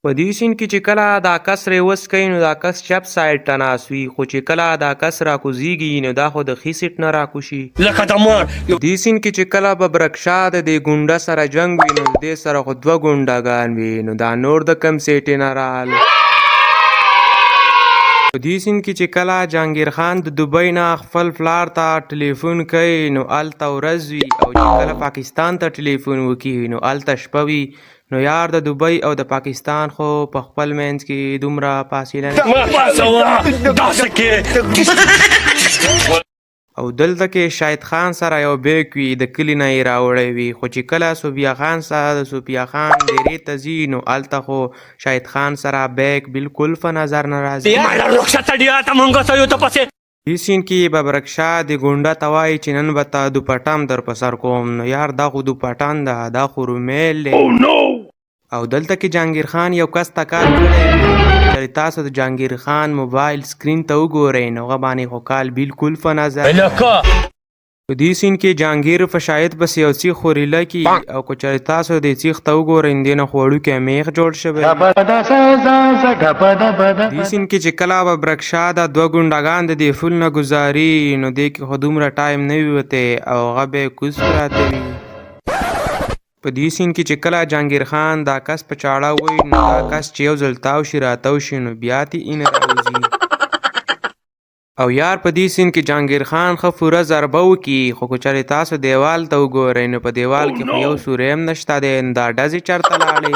په دې سین کې چې کله دا کس ریوس کوي نو دا کس چپ سایډ ته ناست وي، خو چې کله دا کس راکوزیږي نو دا خو د ښي سیټ نه راکوشي. دې سین کې چې کله ببرکشا د دې ګونډه سره جنګ وي نو دې سره خو دوه ګونډهګان وي، نو دا نور د کم سیټې نه رال. په دې سین کې چې کله جهانګیر خان د دوبۍ نه خپل پلار ته ټلیفون کوي نو هلته ورځ وي، او چې کله پاکستان ته ټلیفون وکړي نو هلته شپه وي. نو یار د دوبۍ او د پاکستان خو په خپل منځ کې دومره فاصله نه او دلته کې شاهد خان سره یو بیک وي، د کلي نه یې راوړی وي، خو چې کله صوفیا خان سره د صوفیا خان ډیرې ته ځي نو هلته خو شاهد خان سره بیک بالکل په نظر نه راځي. دې سین کې ببرکشا د ګونډه ته وایي چې نن به تا دوپټم در په سر کوم، نو یار دا خو دوپټان ده، دا خو رومیل دی. او دلته کې جهانګیر خان یو کس ته کال کړی چې تاسو د جهانګیر خان موبایل سکرین ته وګورئ نو هغه باندې خو کال بالکل په نظر. په دې سین کې جهانګیر په شاهد پسې یو سیخ خوریله کي، او که چېرې تاسو دې سیخ ته وګورئ نو دې نه خو وړوکی میخ جوړ شوی. دې سین کې چې کله ببرکشا دا دوه ګونډهګان د دې فول نه ګزاري نو دې کې خو دومره ټایم نه وي وتی او هغه به یې کوز پراته وي. په دې سین کې چې کله جهانګیر خان دا کس په چاړه ووایي نو دا کس چې یو ځل تاو شي راتاو شي نو بیا تې اینه راوځي. او یار په دې سین کې جهانګیر خان ښه پوره ضربه وکړي، خو که چېرې تاسو دیوال ته وګورئ نو په دیوال کې خو یو سوری هم نشته دی، نو دا ډزې چېرته لاړې.